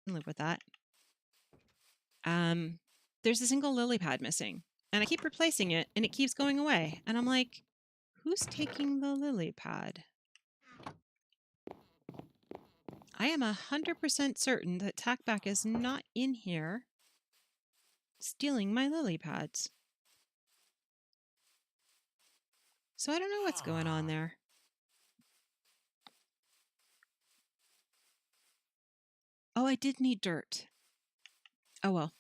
can live with that. There's a single lily pad missing, and I keep replacing it, and it keeps going away. And I'm like, who's taking the lily pad? I am 100% certain that Tackback is not in here stealing my lily pads. So I don't know what's going on there. Oh, I did need dirt. Oh, well.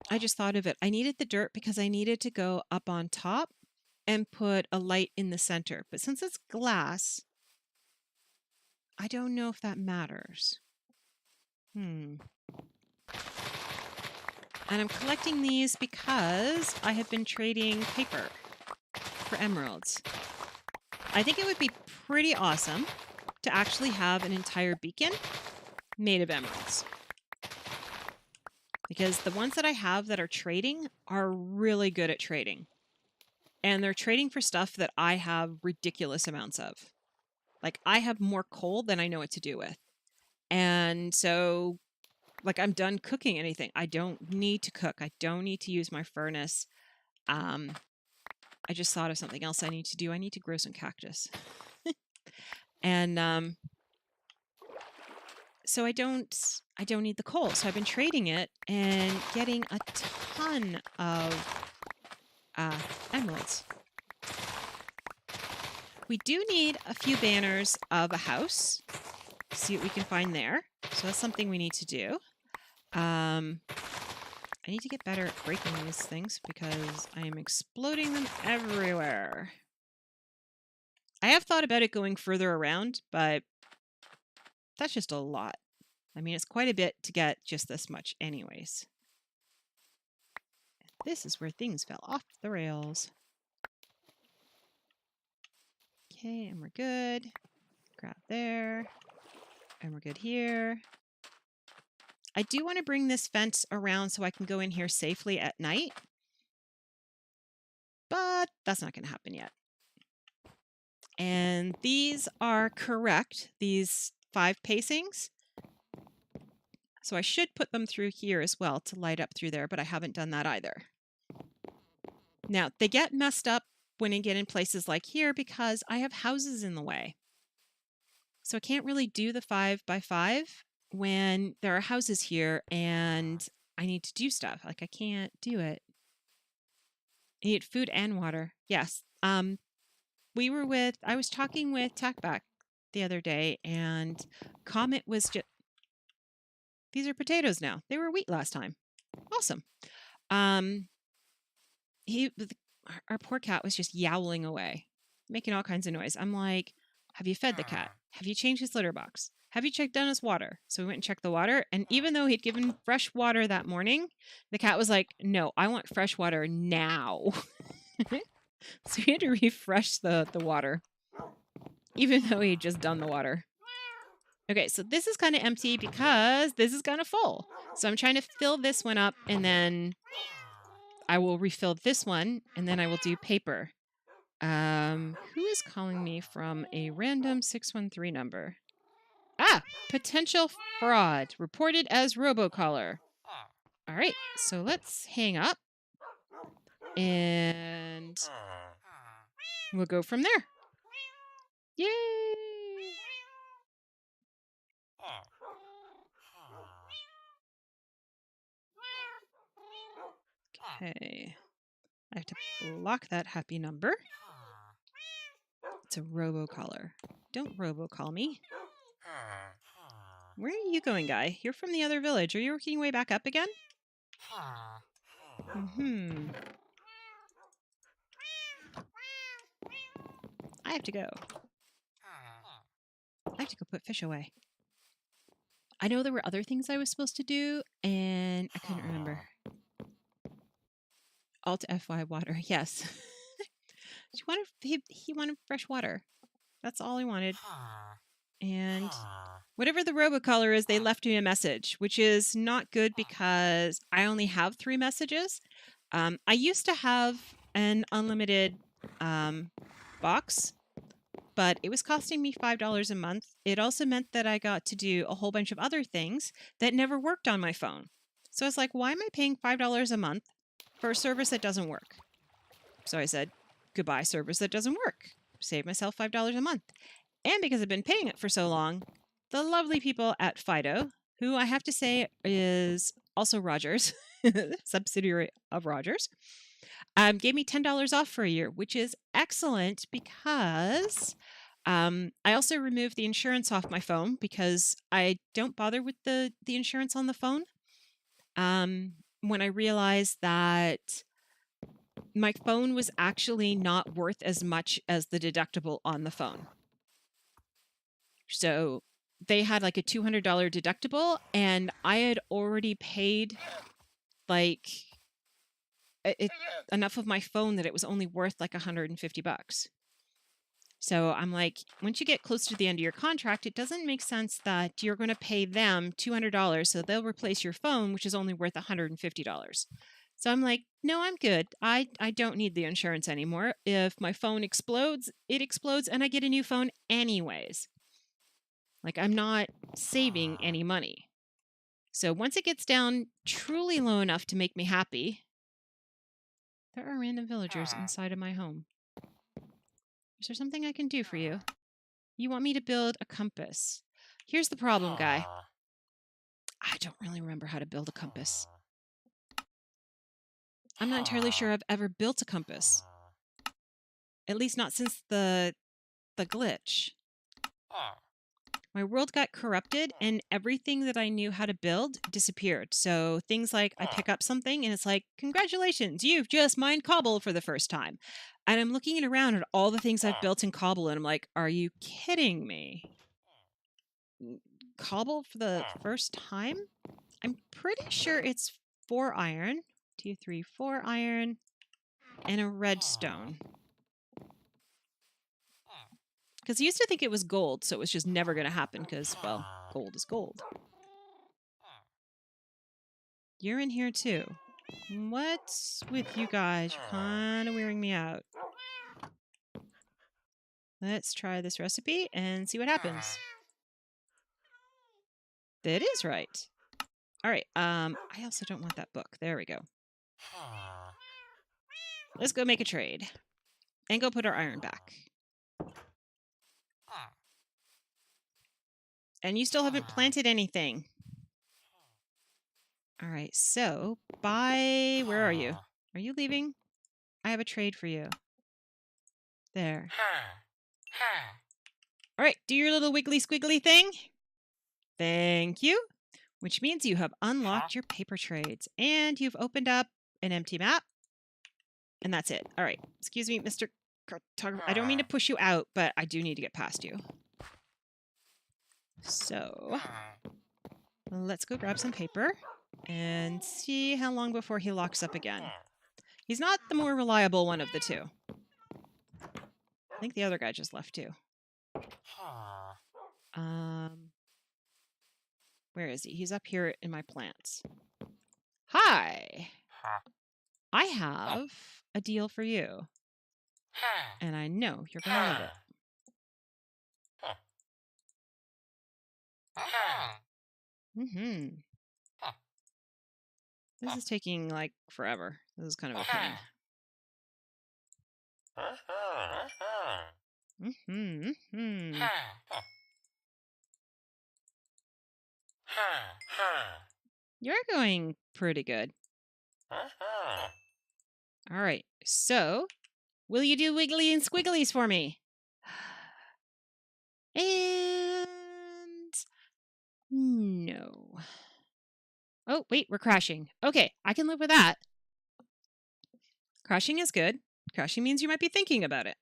I just thought of it. I needed the dirt because I needed to go up on top and put a light in the center. But since it's glass, I don't know if that matters. And I'm collecting these because I have been trading paper for emeralds. I think it would be pretty awesome to actually have an entire beacon made of emeralds. Because the ones that I have that are trading are really good at trading. And they're trading for stuff that I have ridiculous amounts of. Like, I have more coal than I know what to do with. And so, like, I'm done cooking anything. I don't need to cook. I don't need to use my furnace. I just thought of something else I need to do. I need to grow some cactus. And so I don't need the coal. So I've been trading it and getting a ton of emeralds. We do need a few banners of a house. See what we can find there. So that's something we need to do. I need to get better at breaking these things because I am exploding them everywhere. I have thought about it going further around, but that's just a lot. I mean, it's quite a bit to get just this much anyways. This is where things fell off the rails. Okay, and we're good. Grab there. And we're good here. I do want to bring this fence around so I can go in here safely at night. But that's not going to happen yet. And these are correct, these 5 pacings. So I should put them through here as well to light up through there, but I haven't done that either. Now, they get messed up when you get in places like here because I have houses in the way. So I can't really do the 5 by 5 when there are houses here and I need to do stuff. Like, I can't do it. I need food and water. Yes. I was talking with Tackback the other day, and Comet was just, these are potatoes now. They were wheat last time. Awesome. Our poor cat was just yowling away, making all kinds of noise. I'm like, have you fed the cat? Have you changed his litter box? Have you checked on his water? So we went and checked the water. And even though he'd given fresh water that morning, the cat was like, no, I want fresh water now. So he had to refresh the water, even though he'd just done the water. Okay, so this is kind of empty because this is kind of full. So I'm trying to fill this one up, and then I will refill this one, and then I will do paper. Who is calling me from a random 613 number? Ah, potential fraud reported as robocaller. All right, so let's hang up and we'll go from there. Yay! Okay, I have to block that happy number. It's a robocaller. Don't robocall me. Where are you going, guy? You're from the other village. Are you working your way back up again? I have to go. I have to go put fish away. I know there were other things I was supposed to do, and I couldn't remember. Alt FY water, yes. He wanted fresh water. That's all he wanted. And whatever the robocaller is, they left me a message, which is not good because I only have 3 messages. I used to have an unlimited box but it was costing me $5 a month. It also meant that I got to do a whole bunch of other things that never worked on my phone. So I was like, why am I paying $5 a month for a service that doesn't work? So I said, goodbye, service that doesn't work. Save myself $5 a month. And because I've been paying it for so long, the lovely people at Fido, who I have to say is also Rogers, subsidiary of Rogers, gave me $10 off for a year, which is excellent because I also removed the insurance off my phone because I don't bother with the insurance on the phone. When I realized that my phone was actually not worth as much as the deductible on the phone. So they had like a $200 deductible, and I had already paid like enough of my phone that it was only worth like $150. So I'm like, once you get close to the end of your contract, it doesn't make sense that you're going to pay them $200 so they'll replace your phone, which is only worth $150. So I'm like, no, I'm good. I don't need the insurance anymore. If my phone explodes, it explodes and I get a new phone anyways. Like, I'm not saving any money. So once it gets down truly low enough to make me happy, there are random villagers inside of my home. Is there something I can do for you? You want me to build a compass. Here's the problem, guy. I don't really remember how to build a compass. I'm not entirely sure I've ever built a compass. At least not since the glitch. My world got corrupted and everything that I knew how to build disappeared. So things like I pick up something and it's like, congratulations, you've just mined cobble for the first time. And I'm looking around at all the things I've built in cobble and I'm like, are you kidding me? Cobble for the first time? I'm pretty sure it's 4 iron, 2, 3, 4 iron, and a redstone. Because I used to think it was gold, so it was just never going to happen because, well, gold is gold. You're in here too. What's with you guys? You're kind of wearing me out. Let's try this recipe and see what happens. That is right. All right. I also don't want that book. There we go. Let's go make a trade and go put our iron back. And you still haven't planted anything. All right. So, bye. Where are you? Are you leaving? I have a trade for you. There. All right. Do your little wiggly squiggly thing. Thank you. Which means you have unlocked your paper trades and you've opened up an empty map. And that's it. All right. Excuse me, Mr. Cartographer. I don't mean to push you out, but I do need to get past you. So let's go grab some paper and see how long before he locks up again. He's not the more reliable one of the two. I think the other guy just left too. Where is he? He's up here in my plants. Hi! I have a deal for you. And I know you're going to love it. Mm-hmm. This is taking, like, forever. This is kind of a pain. Mm-hmm. Mm-hmm. You're going pretty good. All right. So, will you do wiggly and squigglies for me? And no. Oh, wait, we're crashing. Okay, I can live with that. Crashing is good. Crashing means you might be thinking about it.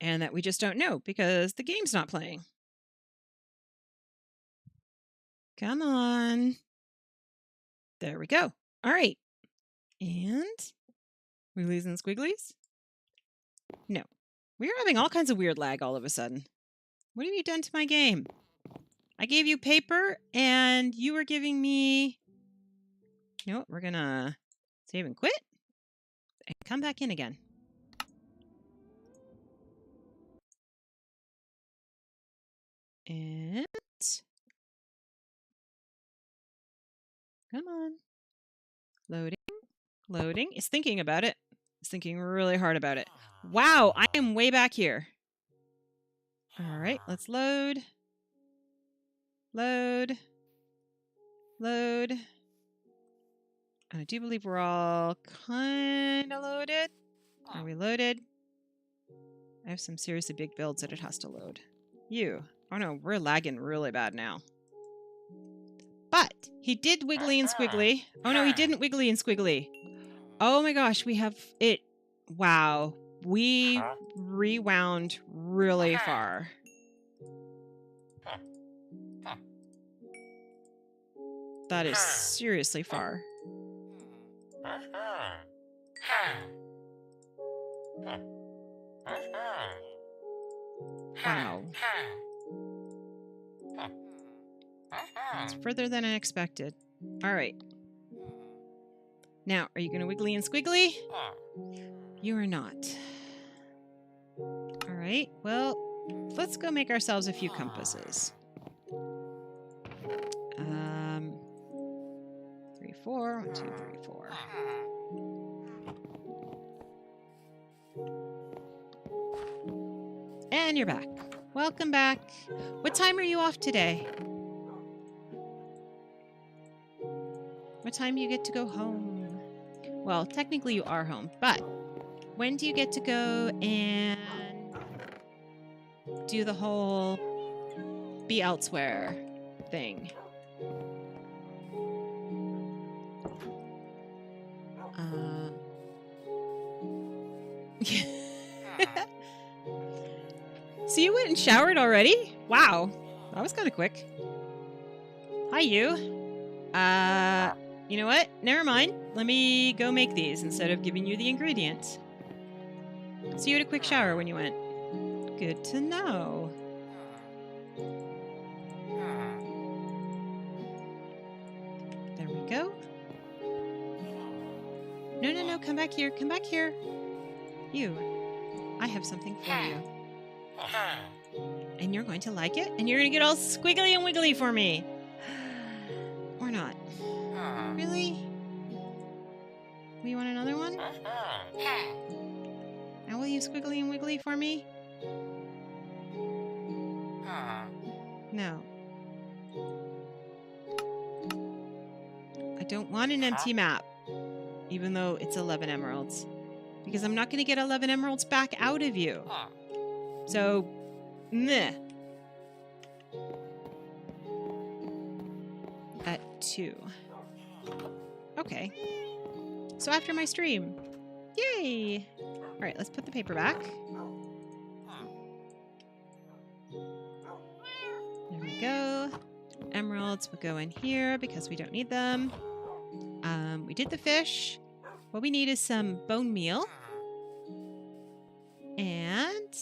And that we just don't know because the game's not playing. Come on. There we go. All right. And wigglies and squigglies? No. We're having all kinds of weird lag all of a sudden. What have you done to my game? I gave you paper and you were giving me... You know what? We're going to save and quit and come back in again. And come on. Loading. Loading. It's thinking about it. It's thinking really hard about it. Wow, I am way back here. All right, let's load. Load. Load. And I do believe we're all kind of loaded. Are we loaded? I have some seriously big builds that it has to load. You. Oh no, we're lagging really bad now. But he did wiggly and squiggly. Oh no, he didn't wiggly and squiggly. Oh my gosh, we have it. Wow. We rewound really far. That is seriously far. Wow. It's further than I expected. All right. Now, are you going to wiggly and squiggly? You are not. All right. Well, let's go make ourselves a few compasses. 3, 4. 1, 2, 3, 4. And you're back. Welcome back. What time are you off today? What time do you get to go home? Well, technically you are home, but when do you get to go and do the whole be elsewhere thing? So you went and showered already? Wow, that was kind of quick. Hi, you. You know what? Never mind. Let me go make these instead of giving you the ingredients. So you had a quick shower when you went. Good to know. There we go. No, no, no. Come back here. Come back here. You. I have something for you. And you're going to like it? And you're going to get all squiggly and wiggly for me. Or not. Really? You want another one? Now will you squiggly and wiggly for me? No. I don't want an empty map. Even though it's 11 emeralds. Because I'm not going to get 11 emeralds back out of you. So, meh. At 2. Okay. So after my stream. Yay! Alright, let's put the paper back. There we go. Emeralds will go in here because we don't need them. We did the fish. What we need is some bone meal. And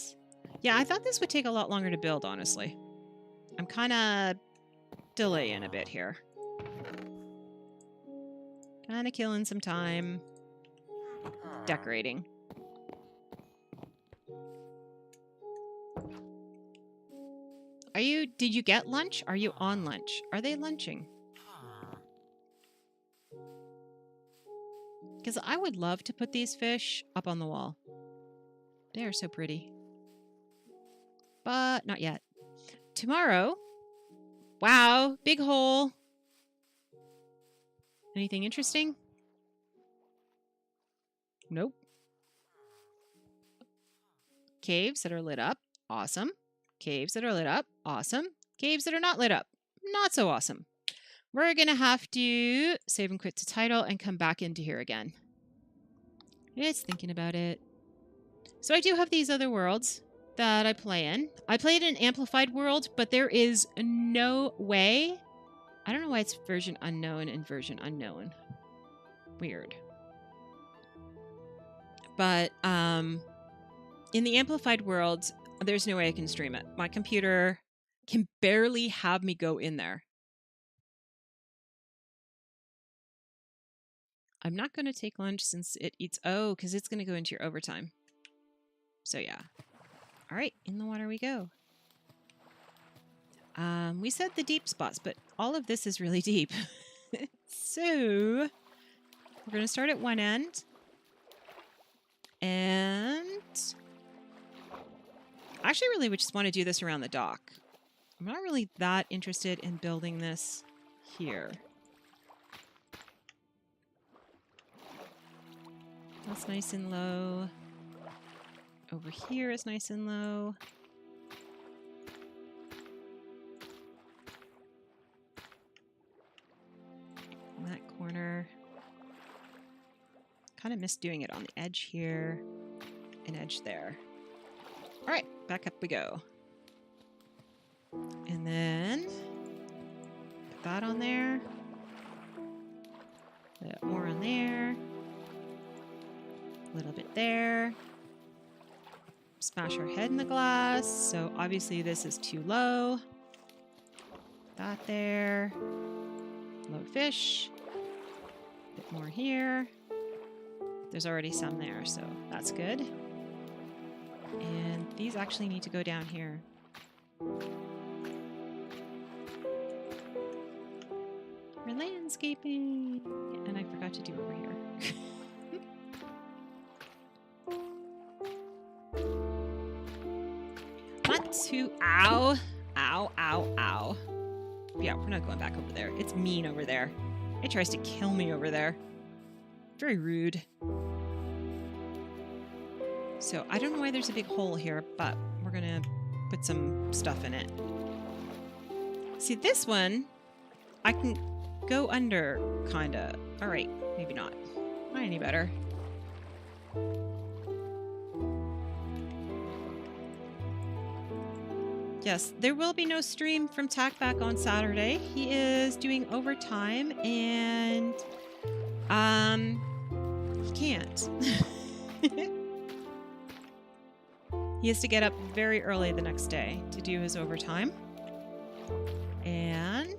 yeah, I thought this would take a lot longer to build, honestly. I'm kind of delaying a bit here. Kind of killing some time decorating. Did you get lunch? Are you on lunch? Are they lunching? Because I would love to put these fish up on the wall. They are so pretty. But not yet. Tomorrow. Wow, big hole. Anything interesting? Nope. Caves that are lit up. Awesome. Caves that are lit up. Awesome. Caves that are not lit up. Not so awesome. We're going to have to save and quit to title and come back into here again. It's thinking about it. So I do have these other worlds that I play in. I played in Amplified World, but there is no way. I don't know why it's version unknown and version unknown. Weird. But in the Amplified World, there's no way I can stream it. My computer can barely have me go in there. I'm not going to take lunch since it eats... Oh, because it's going to go into your overtime. So, yeah. All right, in the water we go. We said the deep spots, but all of this is really deep. So we're going to start at one end. And I actually really would just want to do this around the dock. I'm not really that interested in building this here. That's nice and low. Over here is nice and low. In that corner. Kind of missed doing it on the edge here. An edge there. All right, back up we go. And then put that on there. A bit more on there. A little bit there. Smash our head in the glass. So obviously this is too low. That there. Low fish. A bit more here. There's already some there, so that's good. And these actually need to go down here. For landscaping. And I forgot to do over here. Want to, ow, ow, ow, ow. Yeah, we're not going back over there. It's mean over there. It tries to kill me over there. Very rude. So I don't know why there's a big hole here, but we're gonna put some stuff in it. See, this one, I can go under, kinda. All right, maybe not. Not any better. Yes, there will be no stream from Tackback on Saturday. He is doing overtime and he can't. He has to get up very early the next day to do his overtime. And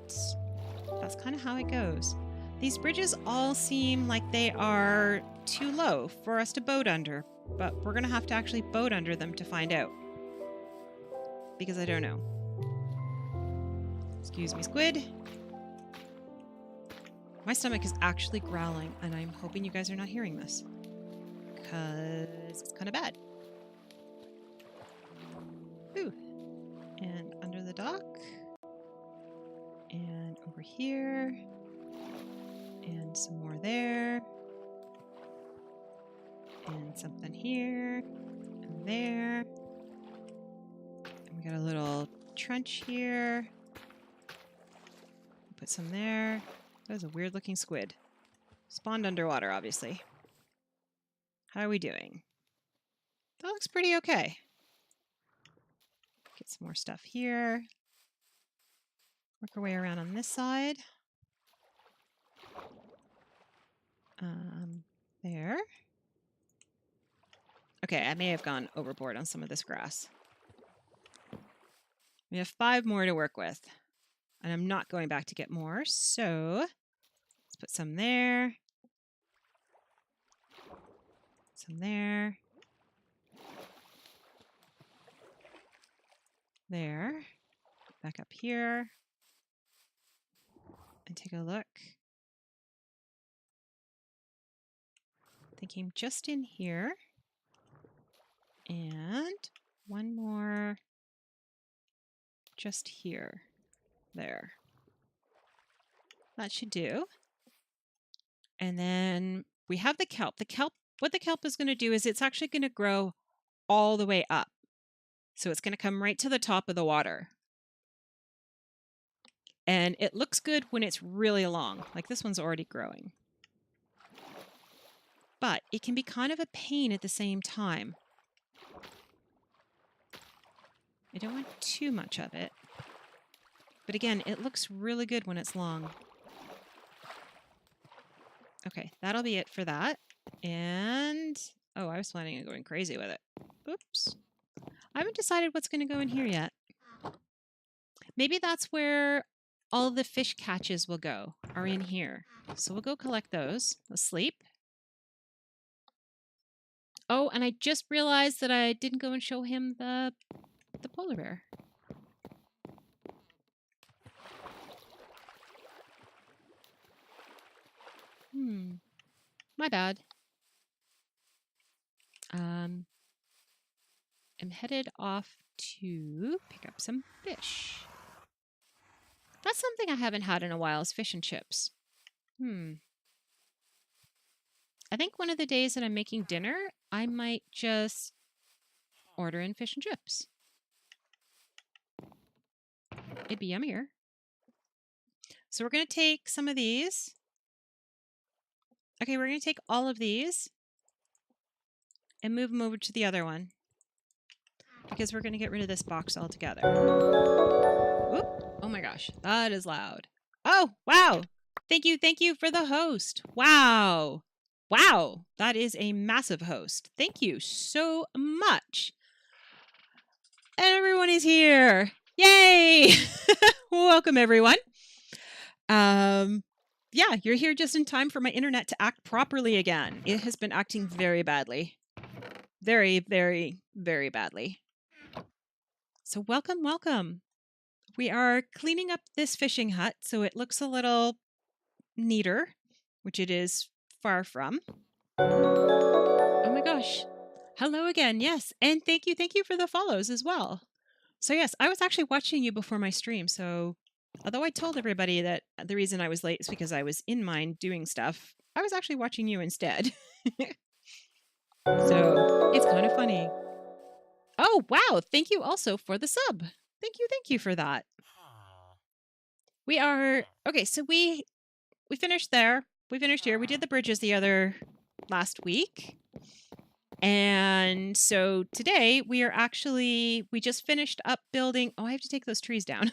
that's kind of how it goes. These bridges all seem like they are too low for us to boat under, but we're going to have to actually boat under them to find out. Because I don't know. Excuse me, squid. My stomach is actually growling, and I'm hoping you guys are not hearing this. Because it's kind of bad. Ooh. And under the dock. And over here. And some more there. And something here. And there. And we got a little trench here. Put some there. That was a weird looking squid. Spawned underwater, obviously. How are we doing? That looks pretty okay. Get some more stuff here. Work our way around on this side. There. Okay, I may have gone overboard on some of this grass. We have 5 more to work with. And I'm not going back to get more, so let's put some there. Some there. There. Back up here. And take a look. Thinking just in here. And one more just here. There. That should do. And then we have the kelp. The kelp, what the kelp is going to do is it's actually going to grow all the way up. So it's going to come right to the top of the water. And it looks good when it's really long. Like this one's already growing. But it can be kind of a pain at the same time. I don't want too much of it. But again, it looks really good when it's long. Okay, that'll be it for that. And, oh, I was planning on going crazy with it. Oops. I haven't decided what's going to go in here yet. Maybe that's where all the fish catches will go, are in here. So we'll go collect those. Asleep. Oh, and I just realized that I didn't go and show him the polar bear. My bad. I'm headed off to pick up some fish. That's something I haven't had in a while, is fish and chips. I think one of the days that I'm making dinner, I might just order in fish and chips. It'd be yummier. So we're going to take some of these. Okay, we're going to take all of these and move them over to the other one, because we're going to get rid of this box altogether. Oop. Oh my gosh, that is loud. Oh, wow. Thank you for the host. Wow. Wow, that is a massive host. Thank you so much. And everyone is here. Yay! Welcome, everyone. Yeah, you're here just in time for my internet to act properly again. It has been acting very badly. Very, very, very badly. So welcome, welcome. We are cleaning up this fishing hut so it looks a little neater, which it is far from. Oh my gosh. Hello again. Yes. And thank you for the follows as well. So yes, I was actually watching you before my stream. So although I told everybody that the reason I was late is because I was in mine doing stuff, I was actually watching you instead. So it's kind of funny. Oh, wow. Thank you also for the sub. Thank you for that. We are okay, so we finished there. We finished here. We did the bridges last week. And so today we just finished up building. Oh, I have to take those trees down.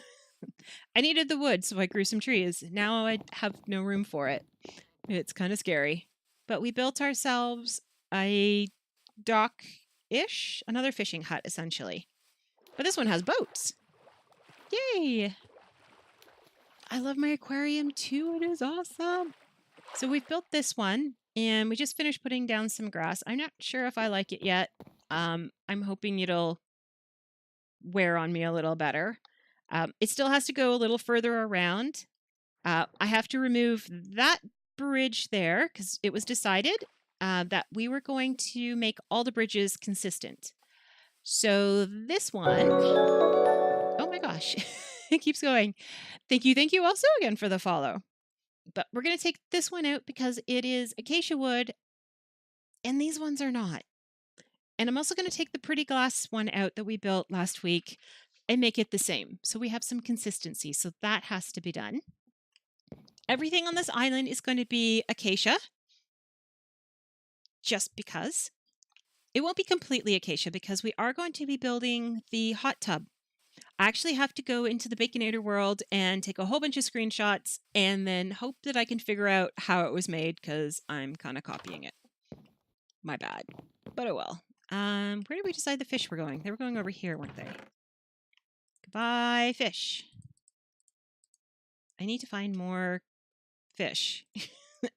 I needed the wood, so I grew some trees. Now I have no room for it. It's kind of scary. But we built ourselves a dock-ish, another fishing hut, essentially. But this one has boats. Yay! I love my aquarium too. It is awesome. So we've built this one, and we just finished putting down some grass. I'm not sure if I like it yet. I'm hoping it'll wear on me a little better. It still has to go a little further around. I have to remove that bridge there because it was decided that we were going to make all the bridges consistent. So this one, oh my gosh, it keeps going. Thank you also again for the follow. But we're going to take this one out because it is acacia wood, and these ones are not. And I'm also going to take the pretty glass one out that we built last week and make it the same. So we have some consistency. So that has to be done. Everything on this island is going to be acacia, just because. It won't be completely acacia because we are going to be building the hot tub. I actually have to go into the Baconator world and take a whole bunch of screenshots and then hope that I can figure out how it was made because I'm kind of copying it. My bad. But oh well. Where did we decide the fish were going? They were going over here, weren't they? Goodbye, fish. I need to find more fish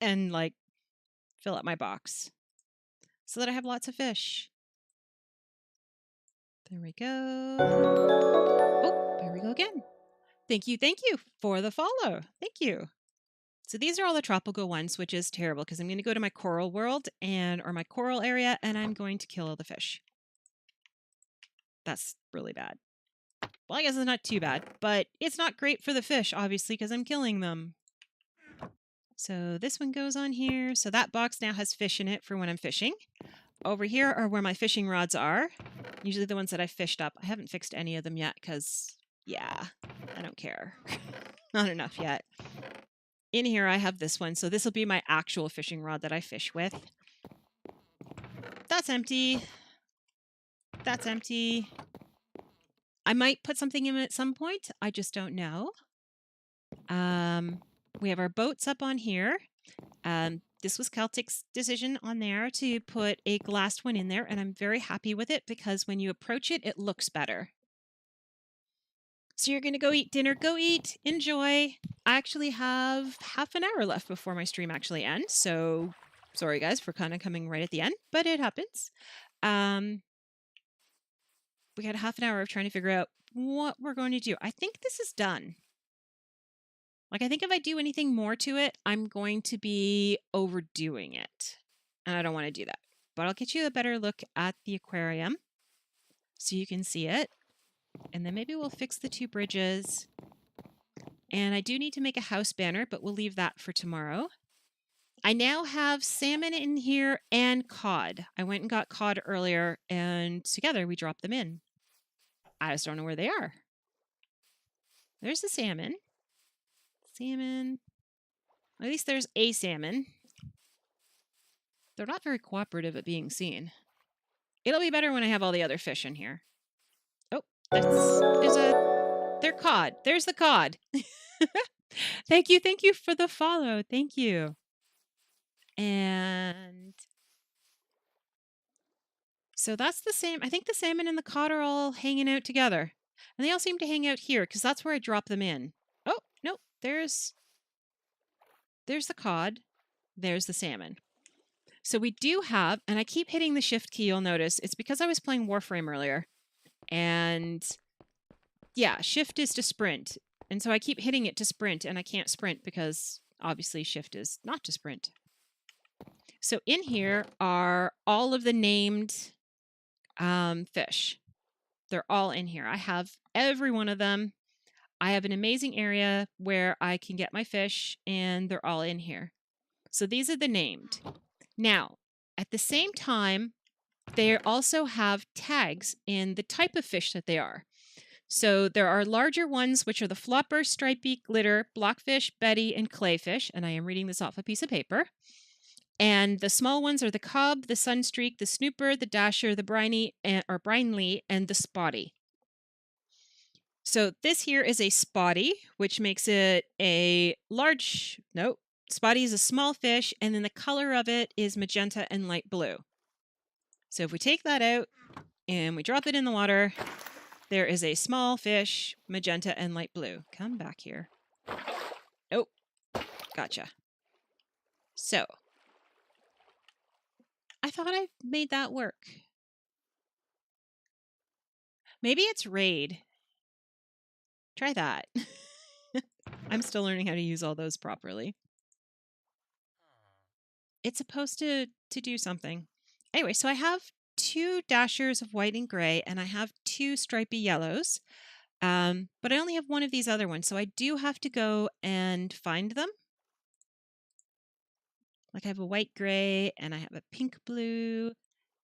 and like fill up my box so that I have lots of fish. There we go. Oh, there we go again. Thank you for the follow. Thank you. So these are all the tropical ones, which is terrible because I'm going to go to my coral world or my coral area, and I'm going to kill all the fish. That's really bad. Well, I guess it's not too bad, but it's not great for the fish, obviously, because I'm killing them. So this one goes on here. So that box now has fish in it for when I'm fishing. Over here are where my fishing rods are. Usually the ones that I fished up. I haven't fixed any of them yet because, yeah, I don't care. Not enough yet. In here I have this one. So this will be my actual fishing rod that I fish with. That's empty. That's empty. I might put something in at some point. I just don't know. We have our boats up on here. This was Celtic's decision on there to put a glassed one in there, and I'm very happy with it because when you approach it, it looks better. So you're going to go eat dinner. Go eat. Enjoy. I actually have half an hour left before my stream actually ends, so sorry guys for kind of coming right at the end, but it happens. We got a half an hour of trying to figure out what we're going to do. I think this is done. Like, I think if I do anything more to it, I'm going to be overdoing it. And I don't want to do that. But I'll get you a better look at the aquarium so you can see it. And then maybe we'll fix the 2 bridges. And I do need to make a house banner, but we'll leave that for tomorrow. I now have salmon in here and cod. I went and got cod earlier, and together we dropped them in. I just don't know where they are. There's the salmon. Salmon. At least there's a salmon. They're not very cooperative at being seen. It'll be better when I have all the other fish in here. Oh, they're cod. There's the cod. Thank you for the follow. Thank you. And so that's the same. I think the salmon and the cod are all hanging out together. And they all seem to hang out here because that's where I drop them in. Oh, no, there's the cod. There's the salmon. So we do have, and I keep hitting the shift key, you'll notice. It's because I was playing Warframe earlier. And yeah, shift is to sprint. And so I keep hitting it to sprint, and I can't sprint because obviously shift is not to sprint. So in here are all of the named fish. They're all in here. I have every one of them. I have an amazing area where I can get my fish, and they're all in here. So these are the named. Now, at the same time, they also have tags in the type of fish that they are. So there are larger ones, which are the flopper, stripey, glitter, blockfish, betty, and clayfish. And I am reading this off a piece of paper. And the small ones are the cob, the sunstreak, the snooper, the dasher, the briny, or brinely, and the spotty. So this here is a spotty, which makes it a large, no, spotty is a small fish, and then the color of it is magenta and light blue. So if we take that out and we drop it in the water, there is a small fish, magenta and light blue. Come back here. Oh, gotcha. So I thought I made that work. Maybe it's raid. Try that. I'm still learning how to use all those properly. It's supposed to do something. Anyway, so I have 2 dashers of white and gray, and I have 2 stripy yellows. But I only have one of these other ones, so I do have to go and find them. Like I have a white gray, and I have a pink blue,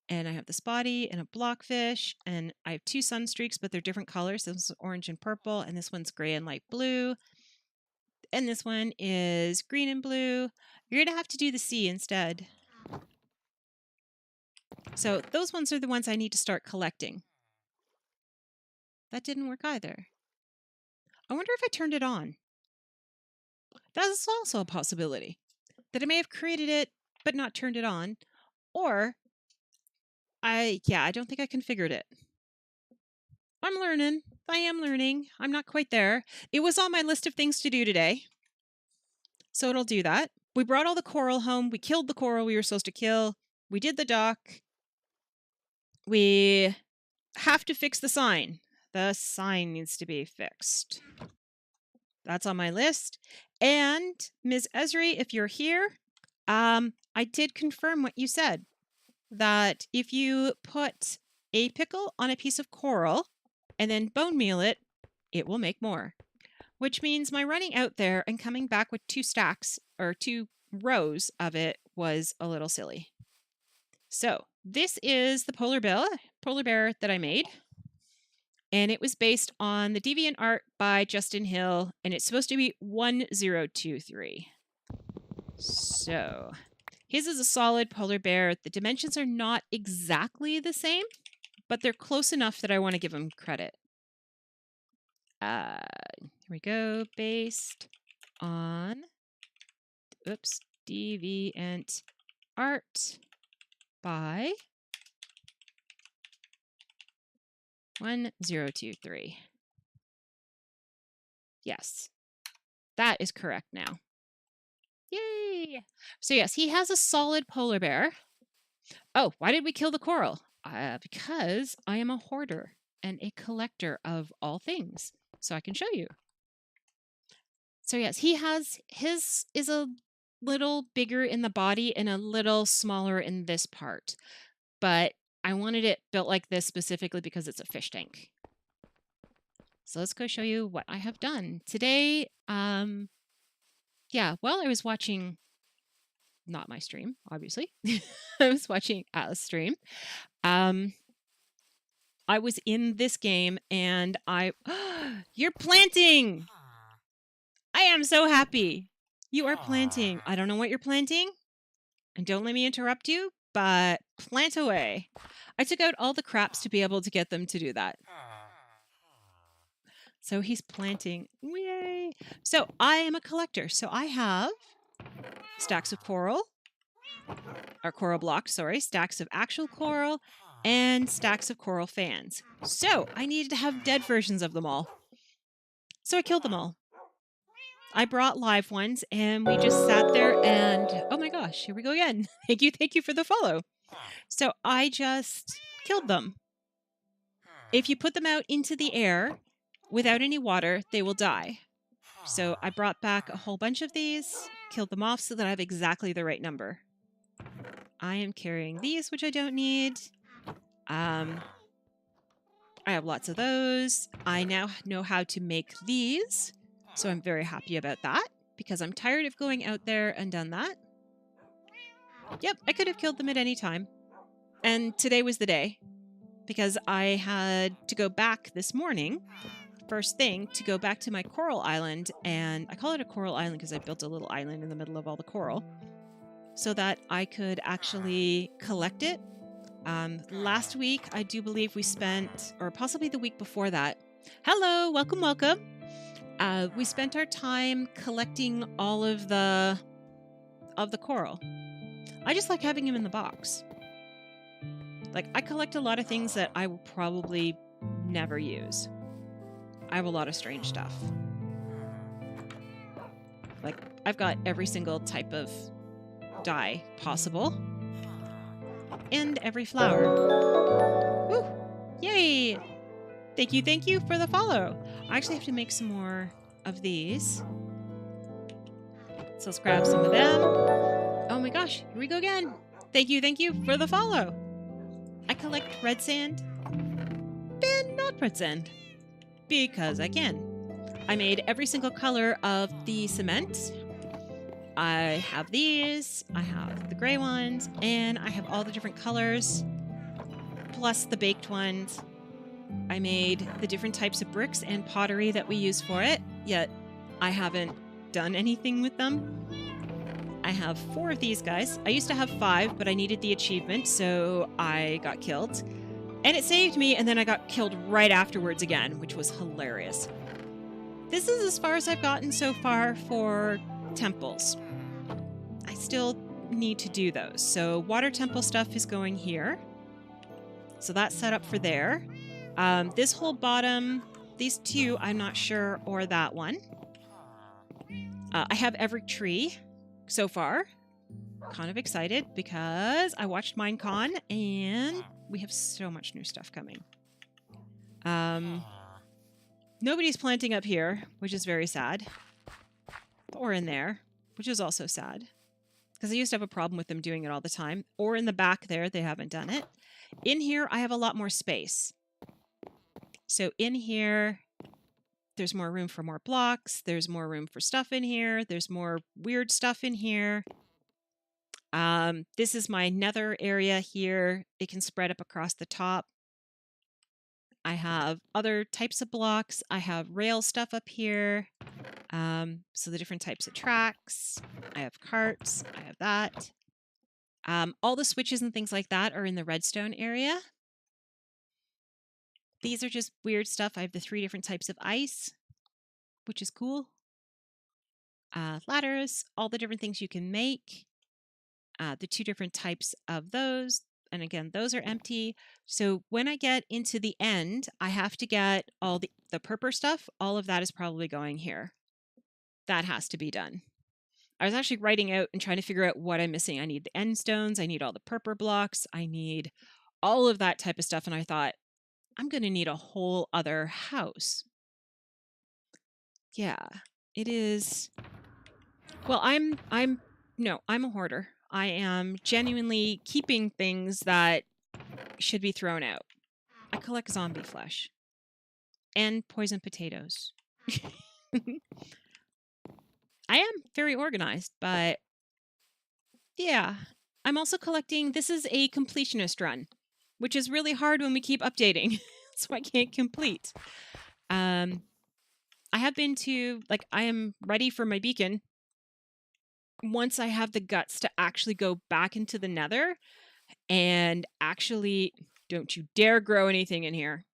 and I have the spotty and a blockfish, and I have 2 sunstreaks, but they're different colors. This is orange and purple, and this one's gray and light blue. And this one is green and blue. You're going to have to do the sea instead. So those ones are the ones I need to start collecting. That didn't work either. I wonder if I turned it on. That's also a possibility. That I may have created it, but not turned it on. Or, I don't think I configured it. I'm learning. I am learning. I'm not quite there. It was on my list of things to do today. So it'll do that. We brought all the coral home. We killed the coral we were supposed to kill. We did the dock. We have to fix the sign. The sign needs to be fixed. That's on my list. And Ms. Esri, if you're here, I did confirm what you said. That if you put a pickle on a piece of coral and then bone meal it, it will make more. Which means my running out there and coming back with 2 stacks or 2 rows of it was a little silly. So this is the polar bear that I made. And it was based on the Deviant Art by Justin Hill, and it's supposed to be 1023. So his is a solid polar bear. The dimensions are not exactly the same, but they're close enough that I want to give him credit. Here we go. Based on, Deviant Art by 1023. Yes, that is correct now. Yay! So yes, he has a solid polar bear. Oh, why did we kill the coral? Because I am a hoarder and a collector of all things. So I can show you. So yes, he has, his is a little bigger in the body and a little smaller in this part. But I wanted it built like this specifically because it's a fish tank. So let's go show you what I have done. Today, yeah, while I was watching, not my stream, obviously. I was watching a stream. I was in this game and you're planting! I am so happy. You are planting. I don't know what you're planting. And don't let me interrupt you, but plant away. I took out all the craps to be able to get them to do that. So he's planting. Yay! So I am a collector. So I have stacks of coral, or coral blocks, sorry, stacks of actual coral, and stacks of coral fans. So I needed to have dead versions of them all. So I killed them all. I brought live ones and we just sat there and, oh my gosh, here we go again. Thank you for the follow. So I just killed them. If you put them out into the air without any water, they will die. So I brought back a whole bunch of these, killed them off so that I have exactly the right number. I am carrying these, which I don't need. I have lots of those. I now know how to make these. So I'm very happy about that because I'm tired of going out there and done that. Yep, I could have killed them at any time. And today was the day because I had to go back this morning, first thing, to go back to my coral island. And I call it a coral island because I built a little island in the middle of all the coral so that I could actually collect it. Last week, I do believe we spent, or possibly the week before that. Hello, welcome, welcome. We spent our time collecting all of the coral. I just like having them in the box. Like, I collect a lot of things that I will probably never use. I have a lot of strange stuff. Like, I've got every single type of dye possible. And every flower. Woo! Yay! Thank you for the follow. I actually have to make some more of these. So let's grab some of them. Oh my gosh, here we go again. Thank you for the follow. I collect red sand and not red sand because I can. I made every single color of the cement. I have these, I have the gray ones, and I have all the different colors, plus the baked ones. I made the different types of bricks and pottery that we use for it, yet I haven't done anything with them. I have 4 of these guys. I used to have 5, but I needed the achievement, so I got killed. And it saved me, and then I got killed right afterwards again, which was hilarious. This is as far as I've gotten so far for temples. I still need to do those. So water temple stuff is going here. So that's set up for there. This whole bottom, these 2, I'm not sure, or that one. I have every tree so far. Kind of excited because I watched Minecon and we have so much new stuff coming. Nobody's planting up here, which is very sad. Or in there, which is also sad. Because I used to have a problem with them doing it all the time. Or in the back there, they haven't done it. In here, I have a lot more space. So in here, there's more room for more blocks. There's more room for stuff in here. There's more weird stuff in here. This is my nether area here. It can spread up across the top. I have other types of blocks. I have rail stuff up here. So the different types of tracks. I have carts. I have that. All the switches and things like that are in the redstone area. These are just weird stuff. I have the 3 different types of ice, which is cool. Ladders, all the different things you can make. The 2 different types of those. And again, those are empty. So when I get into the end, I have to get all the purple stuff. All of that is probably going here. That has to be done. I was actually writing out and trying to figure out what I'm missing. I need the end stones. I need all the purple blocks. I need all of that type of stuff. And I thought, I'm going to need a whole other house. Yeah. It is... Well, I'm a hoarder. I am genuinely keeping things that should be thrown out. I collect zombie flesh. And poison potatoes. I am very organized, but yeah. I'm also collecting... This is a completionist run, which is really hard when we keep updating. So I can't complete. I have been to... Like, I am ready for my beacon. Once I have the guts to actually go back into the nether and actually... Don't you dare grow anything in here.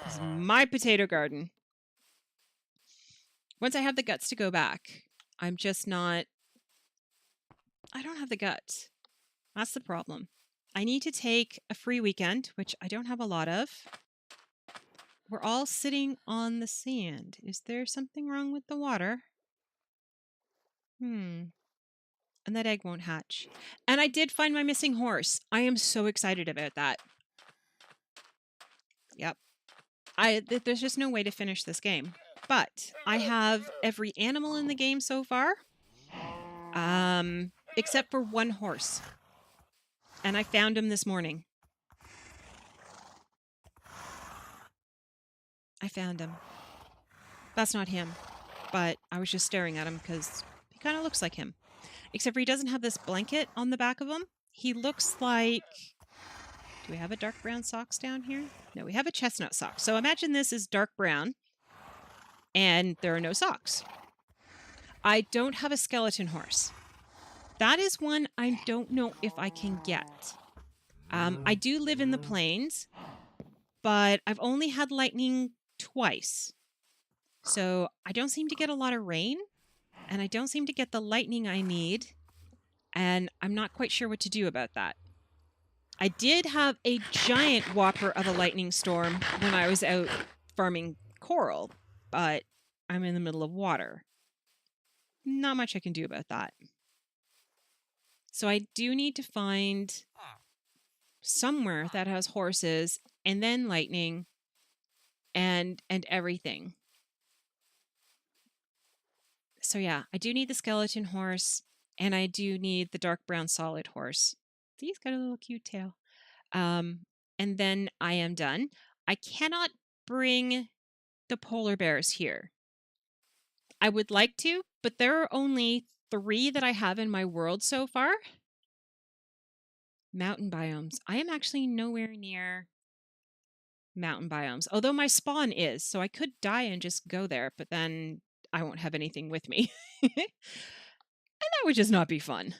This is my potato garden. Once I have the guts to go back, I'm just not... I don't have the guts. That's the problem. I need to take a free weekend, which I don't have a lot of. We're all sitting on the sand. Is there something wrong with the water? And that egg won't hatch. And I did find my missing horse. I am so excited about that. Yep. There's just no way to finish this game. But I have every animal in the game so far. Except for one horse. And I found him this morning. I found him. That's not him. But I was just staring at him because he kind of looks like him. Except for he doesn't have this blanket on the back of him. He looks like... Do we have a dark brown socks down here? No, we have a chestnut sock. So imagine this is dark brown. And there are no socks. I don't have a skeleton horse. That is one I don't know if I can get. I do live in the plains. But I've only had lightning twice. So I don't seem to get a lot of rain. And I don't seem to get the lightning I need. And I'm not quite sure what to do about that. I did have a giant whopper of a lightning storm when I was out farming coral, but I'm in the middle of water. Not much I can do about that. So I do need to find somewhere that has horses and then lightning and everything. So yeah, I do need the skeleton horse and I do need the dark brown solid horse. He's got a little cute tail. And then I am done. I cannot bring the polar bears here. I would like to, but there are only 3 that I have in my world so far. Mountain biomes. I am actually nowhere near mountain biomes, although my spawn is, so I could die and just go there, but then I won't have anything with me. And that would just not be fun.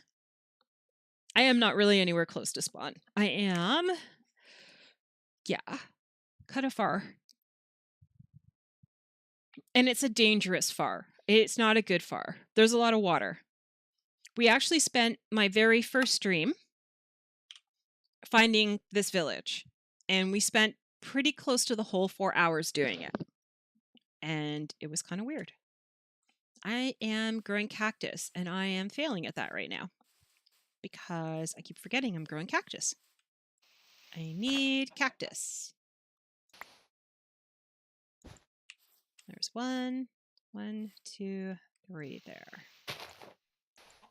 I am not really anywhere close to spawn. I am... Yeah. Kind of far. And it's a dangerous far. It's not a good far. There's a lot of water. We actually spent my very first stream finding this village. And we spent pretty close to the whole 4 hours doing it. And it was kind of weird. I am growing cactus, and I am failing at that right now. Because I keep forgetting I'm growing cactus. I need cactus. There's 1, 2, 3 there.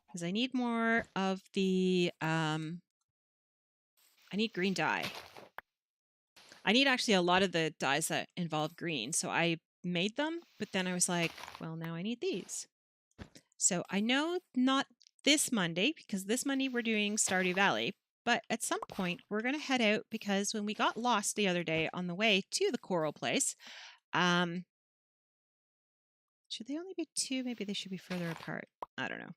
Because I need more of the, I need green dye. I need actually a lot of the dyes that involve green. So I made them, but then I was like, well, now I need these. So I know not this Monday, because this Monday we're doing Stardew Valley. But at some point we're going to head out because when we got lost the other day on the way to the coral place, should they only be 2? Maybe they should be further apart. I don't know.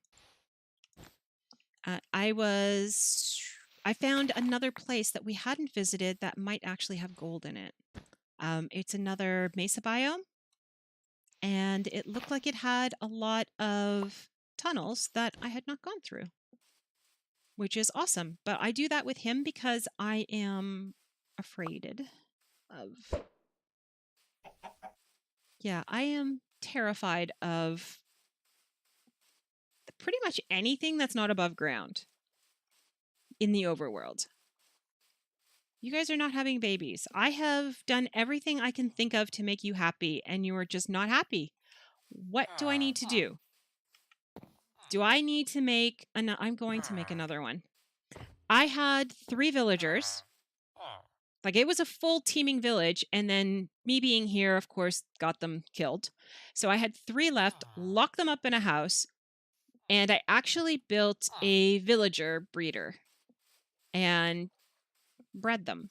I found another place that we hadn't visited that might actually have gold in it. It's another mesa biome. And it looked like it had a lot of tunnels that I had not gone through. Which is awesome. But I do that with him because I am afraid of... Yeah, I am terrified of pretty much anything that's not above ground in the overworld. You guys are not having babies. I have done everything I can think of to make you happy, and you are just not happy. What do I need to do? Do I need to make I'm going to make another one. I had 3 villagers. Like, it was a full teeming village, and then me being here, of course, got them killed. So I had 3 left, locked them up in a house, and I actually built a villager breeder and bred them.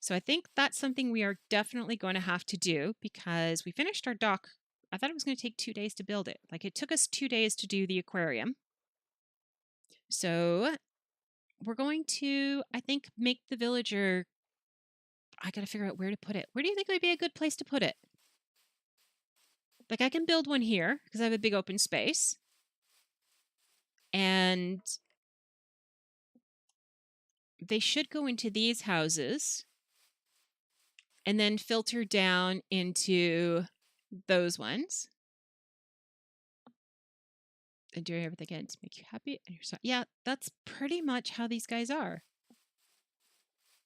So I think that's something we are definitely going to have to do, because we finished our dock. I thought it was going to take 2 days to build it. Like, it took us 2 days to do the aquarium. So we're going to, I think, make the villager. I got to figure out where to put it. Where do you think would be a good place to put it? Like, I can build one here because I have a big open space. And they should go into these houses and then filter down into those ones. And doing everything again to make you happy. And you're so, yeah, that's pretty much how these guys are.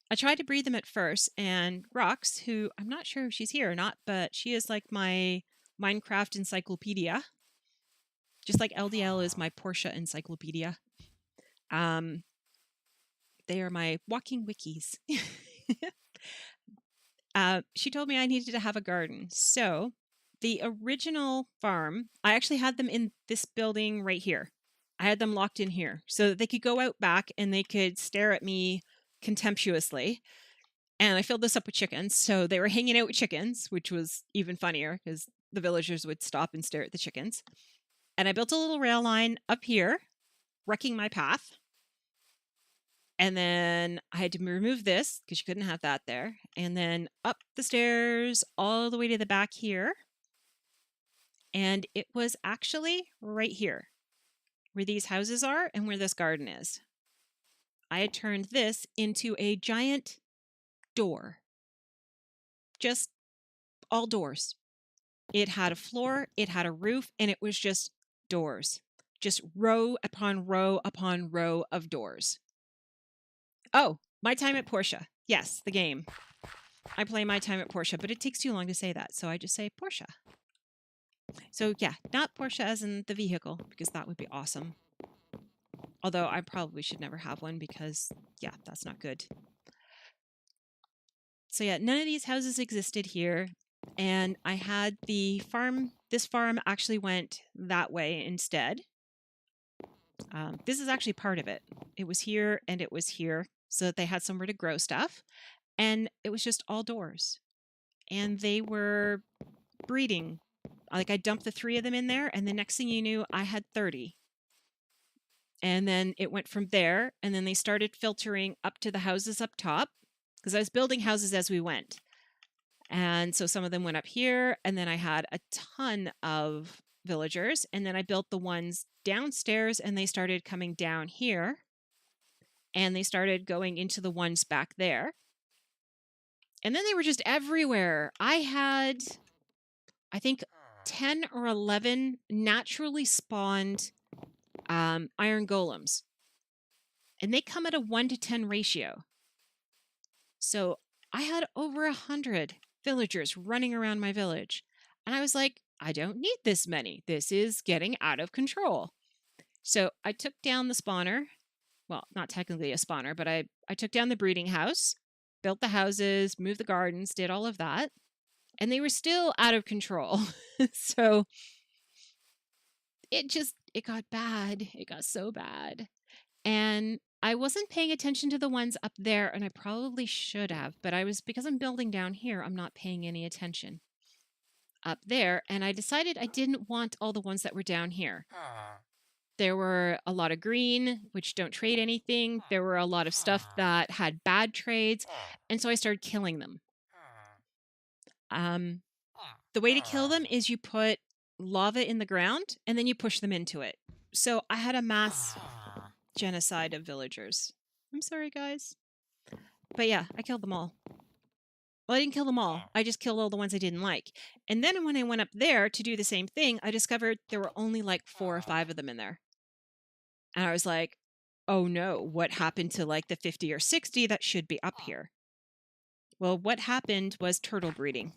I tried to breed them at first, and Rox, who I'm not sure if she's here or not, but she is like my Minecraft encyclopedia. Just like LDL is my Porsche encyclopedia. They are my walking wikis. She told me I needed to have a garden. So the original farm, I actually had them in this building right here. I had them locked in here so that they could go out back and they could stare at me contemptuously. And I filled this up with chickens. So they were hanging out with chickens, which was even funnier because the villagers would stop and stare at the chickens. And I built a little rail line up here, wrecking my path. And then I had to remove this because you couldn't have that there. And then up the stairs all the way to the back here. And it was actually right here where these houses are and where this garden is. I had turned this into a giant door. Just all doors. It had a floor, it had a roof, and it was just doors. Just row upon row upon row of doors. Oh, My Time at Portia. Yes, the game. I play My Time at Portia, but it takes too long to say that, so I just say Portia. So yeah, not Porsche as in the vehicle, because that would be awesome. Although I probably should never have one because, yeah, that's not good. So yeah, none of these houses existed here. And I had the farm, this farm actually went that way instead. This is actually part of it. It was here and it was here so that they had somewhere to grow stuff. And it was just all doors. And they were breeding. Like, I dumped the 3 of them in there, and the next thing you knew, I had 30. And then it went from there, and then they started filtering up to the houses up top, because I was building houses as we went. And so some of them went up here, and then I had a ton of villagers, and then I built the ones downstairs, and they started coming down here, and they started going into the ones back there. And then they were just everywhere. I had, I think, 10 or 11 naturally spawned iron golems. And they come at a 1 to 10 ratio. So I had over 100 villagers running around my village. And I was like, I don't need this many. This is getting out of control. So I took down the spawner. Well, not technically a spawner, but I took down the breeding house, built the houses, moved the gardens, did all of that. And they were still out of control. So it got bad. It got so bad. And I wasn't paying attention to the ones up there, and I probably should have, but because I'm building down here, I'm not paying any attention up there. And I decided I didn't want all the ones that were down here. There were a lot of green, which don't trade anything. There were a lot of stuff that had bad trades. And so I started killing them. The way to kill them is you put lava in the ground and then you push them into it. So I had a mass genocide of villagers. I'm sorry, guys. But yeah, I killed them all. Well, I didn't kill them all. I just killed all the ones I didn't like. And then when I went up there to do the same thing, I discovered there were only like 4 or 5 of them in there. And I was like, oh no, what happened to like the 50 or 60 that should be up here? Well, what happened was turtle breeding.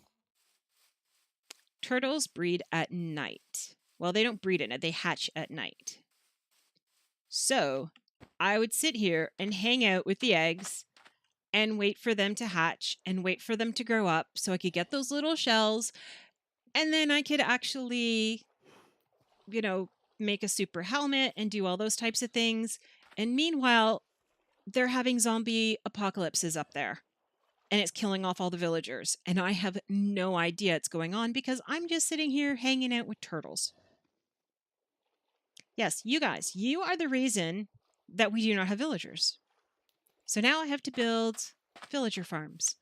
turtles breed at night. Well, they don't breed at night, they hatch at night. So I would sit here and hang out with the eggs and wait for them to hatch and wait for them to grow up so I could get those little shells, and then I could actually, you know, make a super helmet and do all those types of things. And meanwhile, they're having zombie apocalypses up there. And it's killing off all the villagers. And I have no idea it's going on because I'm just sitting here hanging out with turtles. Yes, you guys, you are the reason that we do not have villagers. So now I have to build villager farms.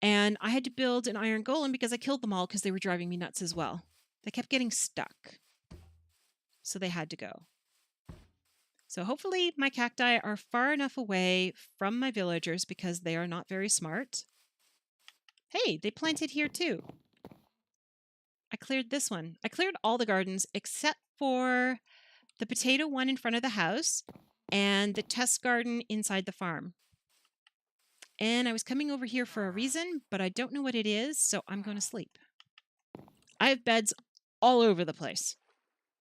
And I had to build an iron golem because I killed them all because they were driving me nuts as well. They kept getting stuck. So they had to go. So hopefully my cacti are far enough away from my villagers because they are not very smart. Hey, they planted here too. I cleared this one. I cleared all the gardens except for the potato one in front of the house and the test garden inside the farm. And I was coming over here for a reason, but I don't know what it is, so I'm going to sleep. I have beds all over the place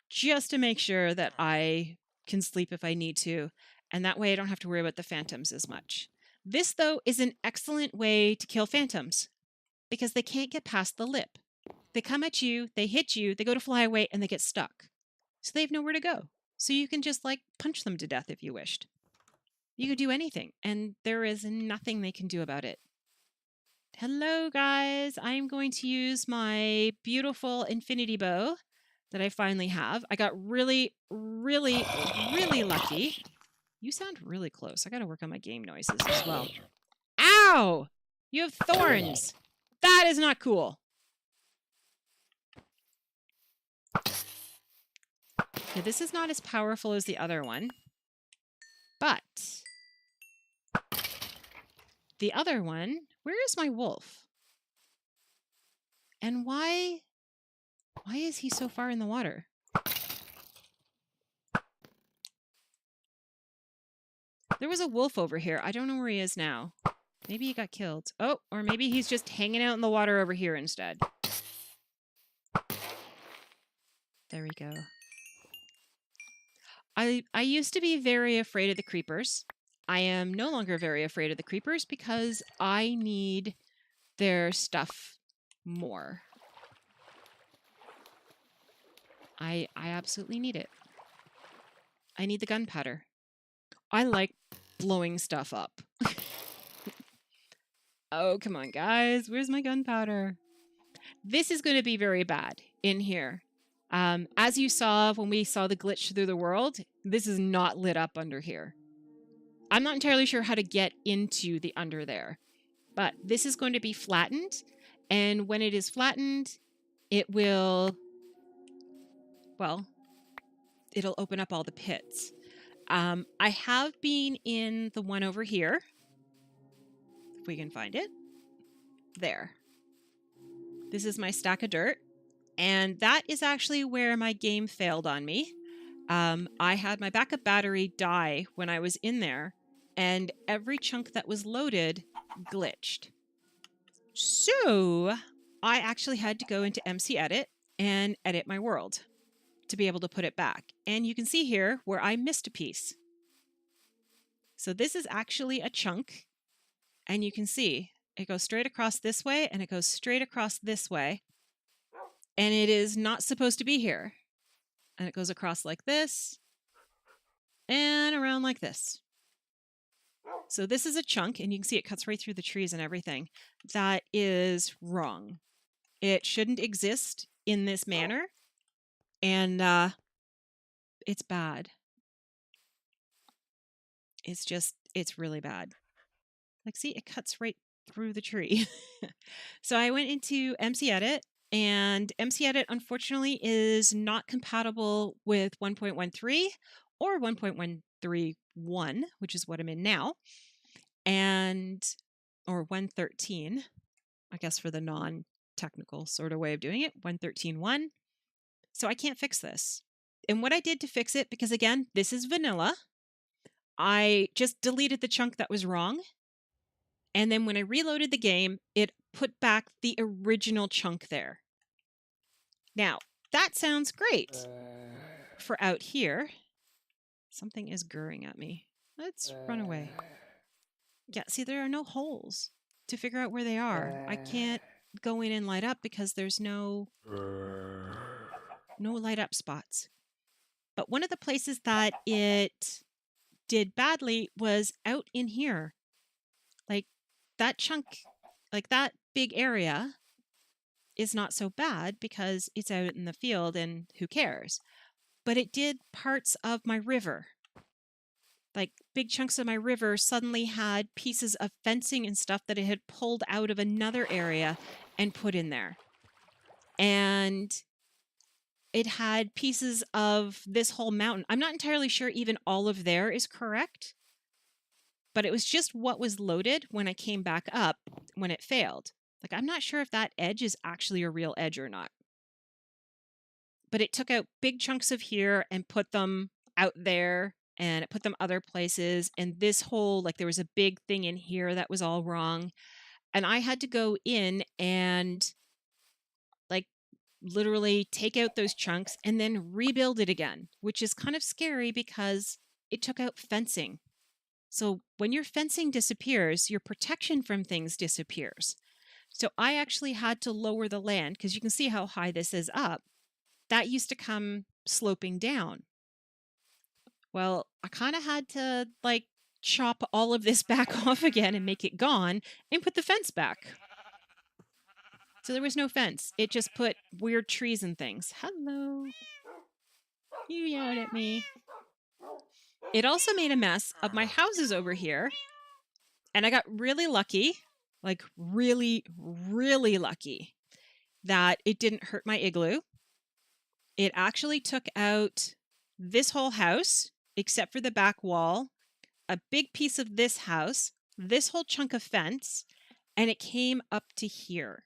just to make sure that I can sleep if I need to, and that way I don't have to worry about the phantoms as much. This, though, is an excellent way to kill phantoms because they can't get past the lip. They come at you, they hit you, they go to fly away, and they get stuck. So they have nowhere to go. So you can just, like, punch them to death if you wished. You could do anything, and there is nothing they can do about it. Hello, guys. I'm going to use my beautiful infinity bow that I finally have. I got really, really, really lucky. You sound really close. I got to work on my game noises as well. Ow! You have thorns. That is not cool. Okay, this is not as powerful as the other one, but the other one, where is my wolf? And why is he so far in the water? There was a wolf over here. I don't know where he is now. Maybe he got killed. Oh, or maybe he's just hanging out in the water over here instead. There we go. I used to be very afraid of the creepers. I am no longer very afraid of the creepers because I need their stuff more. I absolutely need it. I need the gunpowder. I like blowing stuff up. Oh, come on, guys. Where's my gunpowder? This is going to be very bad in here. As you saw when we saw the glitch through the world, this is not lit up under here. I'm not entirely sure how to get into the under there, but this is going to be flattened. And when it is flattened, it will, well, it'll open up all the pits. I have been in the one over here. If we can find it. There. This is my stack of dirt. And that is actually where my game failed on me. I had my backup battery die when I was in there, and every chunk that was loaded glitched. So I actually had to go into MC Edit and edit my world to be able to put it back. And you can see here where I missed a piece. So this is actually a chunk, and you can see it goes straight across this way, and it goes straight across this way. And it is not supposed to be here. And it goes across like this and around like this. So this is a chunk, and you can see it cuts right through the trees and everything. That is wrong. It shouldn't exist in this manner. And it's bad. It's really bad. Like, see, it cuts right through the tree. So I went into MC Edit. And MC Edit, unfortunately, is not compatible with 1.13 or 1.131, which is what I'm in now, or 113, I guess for the non-technical sort of way of doing it, 113.1. So I can't fix this. And what I did to fix it, because again, this is vanilla, I just deleted the chunk that was wrong. And then when I reloaded the game, it put back the original chunk there. Now, that sounds great for out here. Something is gurring at me. Let's run away. Yeah, see, there are no holes to figure out where they are. I can't go in and light up because there's no light up spots. But one of the places that it did badly was out in here. Like that chunk, like that big area is not so bad because it's out in the field and who cares? But it did parts of my river. Like big chunks of my river suddenly had pieces of fencing and stuff that it had pulled out of another area and put in there. And it had pieces of this whole mountain. I'm not entirely sure even all of there is correct, but it was just what was loaded when I came back up when it failed. Like, I'm not sure if that edge is actually a real edge or not. But it took out big chunks of here and put them out there, and it put them other places. And this whole, like, there was a big thing in here that was all wrong. And I had to go in and, like, literally take out those chunks and then rebuild it again, which is kind of scary because it took out fencing. So when your fencing disappears, your protection from things disappears. So I actually had to lower the land because you can see how high this is up. That used to come sloping down. Well, I kind of had to like chop all of this back off again and make it gone and put the fence back. So there was no fence. It just put weird trees and things. Hello. You yelled at me. It also made a mess of my houses over here. And I got really lucky, like really, really lucky that it didn't hurt my igloo. It actually took out this whole house, except for the back wall, a big piece of this house, this whole chunk of fence, and it came up to here.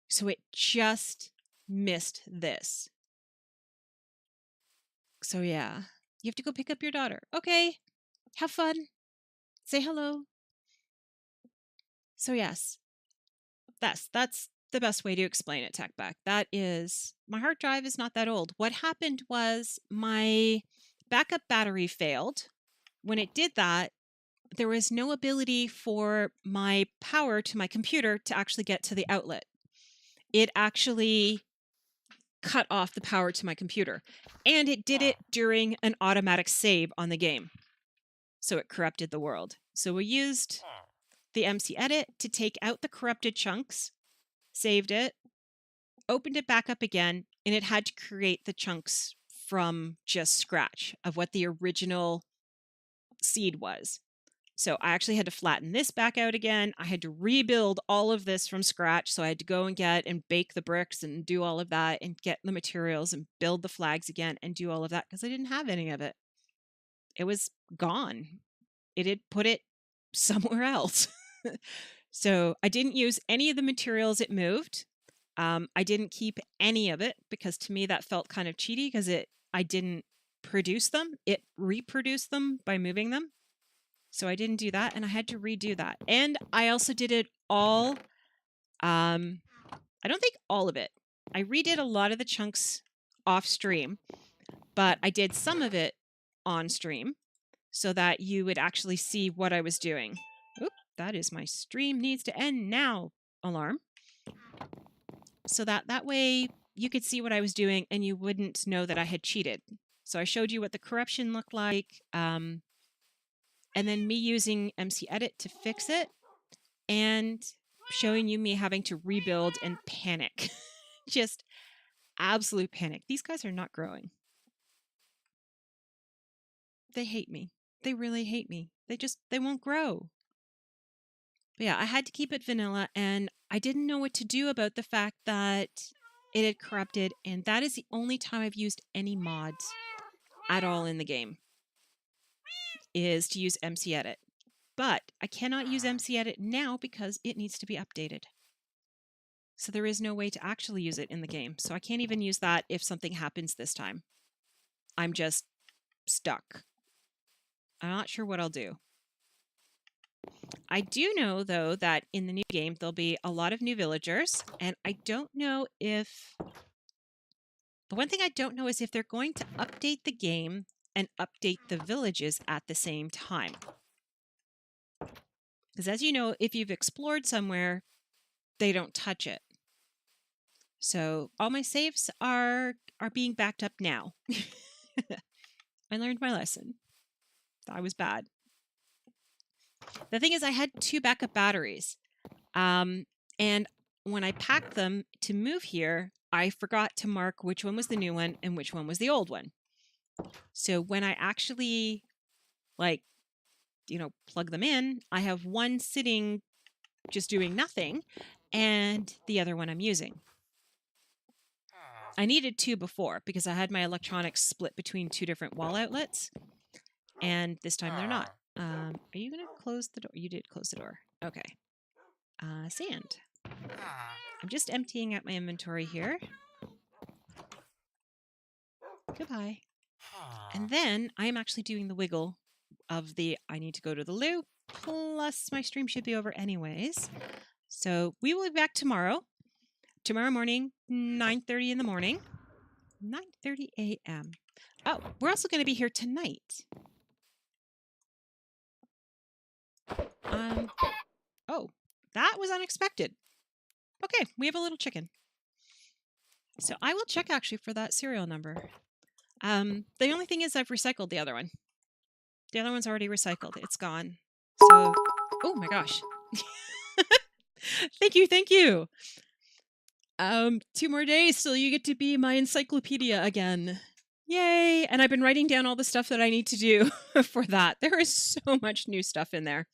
So it just missed this. So yeah, you have to go pick up your daughter. Okay, have fun. Say hello. So yes, that's the best way to explain it, TechBack. That is, my hard drive is not that old. What happened was my backup battery failed. When it did that, there was no ability for my power to my computer to actually get to the outlet. It actually cut off the power to my computer. And it did it during an automatic save on the game. So it corrupted the world. So we used the MC edit to take out the corrupted chunks, saved it, opened it back up again, and it had to create the chunks from just scratch of what the original seed was. So I actually had to flatten this back out again. I had to rebuild all of this from scratch. So I had to go and get and bake the bricks and do all of that and get the materials and build the flags again and do all of that because I didn't have any of it. It was gone. It had put it somewhere else. So I didn't use any of the materials it moved. I didn't keep any of it because to me that felt kind of cheaty because I didn't produce them. It reproduced them by moving them. So I didn't do that and I had to redo that. And I also did it all. I don't think all of it. I redid a lot of the chunks off stream, but I did some of it on stream so that you would actually see what I was doing. Oop, that is my stream needs to end now alarm. So that way you could see what I was doing and you wouldn't know that I had cheated. So I showed you what the corruption looked like. And then me using MC Edit to fix it and showing you me having to rebuild and panic. Just absolute panic. These guys are not growing. They hate me. They really hate me. They won't grow. But yeah, I had to keep it vanilla and I didn't know what to do about the fact that it had corrupted. And that is the only time I've used any mods at all in the game is to use MC Edit. But I cannot use MC Edit now because it needs to be updated. So there is no way to actually use it in the game. So I can't even use that if something happens this time. I'm just stuck. I'm not sure what I'll do. I do know, though, that in the new game, there'll be a lot of new villagers, and I don't know if... The one thing I don't know is if they're going to update the game and update the villages at the same time. Because as you know, if you've explored somewhere, they don't touch it. So all my saves are being backed up now. I learned my lesson. I was bad. The thing is, I had 2 backup batteries. And when I packed them to move here, I forgot to mark which one was the new one and which one was the old one. So when I actually, plug them in, I have one sitting just doing nothing and the other one I'm using. I needed 2 before because I had my electronics split between 2 different wall outlets, and this time they're not. Are you going to close the door? You did close the door. Okay. Sand. I'm just emptying out my inventory here. Goodbye. And then I am actually doing the wiggle of the I need to go to the loo, plus my stream should be over anyways. So we will be back tomorrow. Tomorrow morning, 9:30 in the morning. 9:30 a.m. Oh, we're also going to be here tonight. Oh, that was unexpected. Okay, we have a little chicken. So I will check actually for that serial number. The only thing is I've recycled the other one. The other one's already recycled. It's gone. So, oh my gosh. Thank you. 2 more days till you get to be my encyclopedia again. Yay! And I've been writing down all the stuff that I need to do for that. There is so much new stuff in there.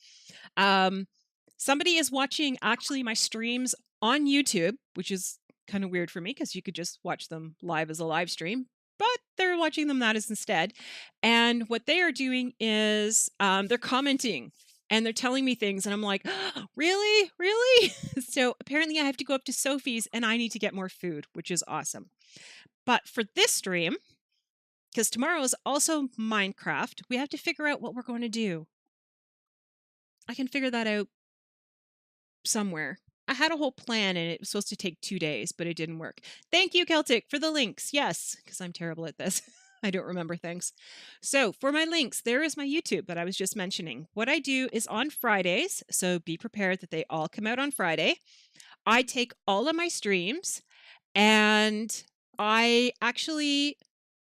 Somebody is watching actually my streams on YouTube, which is kind of weird for me because you could just watch them live as a live stream, but they're watching them that as instead. And what they are doing is they're commenting and they're telling me things and I'm like, oh, really? So apparently I have to go up to Sophie's and I need to get more food, which is awesome. But for this stream, because tomorrow is also Minecraft, we have to figure out what we're going to do. I can figure that out somewhere. I had a whole plan and it was supposed to take 2 days, but it didn't work. Thank you, Celtic, for the links. Yes, because I'm terrible at this. I don't remember things. So for my links, there is my YouTube that I was just mentioning. What I do is on Fridays, so be prepared that they all come out on Friday. I take all of my streams and I actually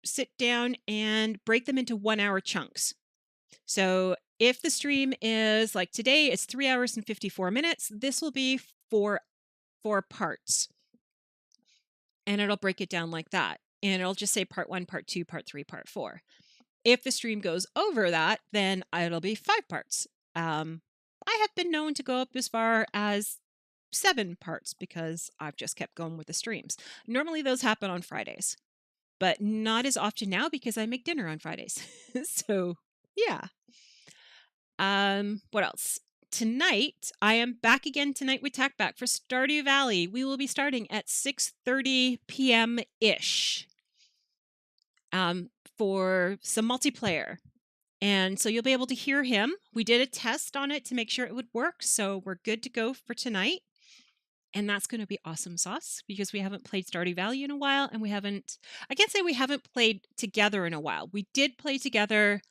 sit down and break them into 1-hour chunks. So if the stream is like today, it's 3 hours and 54 minutes. This will be 4 parts. And it'll break it down like that. And it'll just say part 1, part 2, part 3, part 4. If the stream goes over that, then it'll be 5 parts. I have been known to go up as far as 7 parts because I've just kept going with the streams. Normally those happen on Fridays, but not as often now because I make dinner on Fridays. So yeah. What else? Tonight, I am back again tonight with Tackback for Stardew Valley. We will be starting at 6:30 p.m.-ish for some multiplayer. And so you'll be able to hear him. We did a test on it to make sure it would work, so we're good to go for tonight. And that's going to be awesome sauce because we haven't played Stardew Valley in a while, and I can't say we haven't played together in a while. We did play together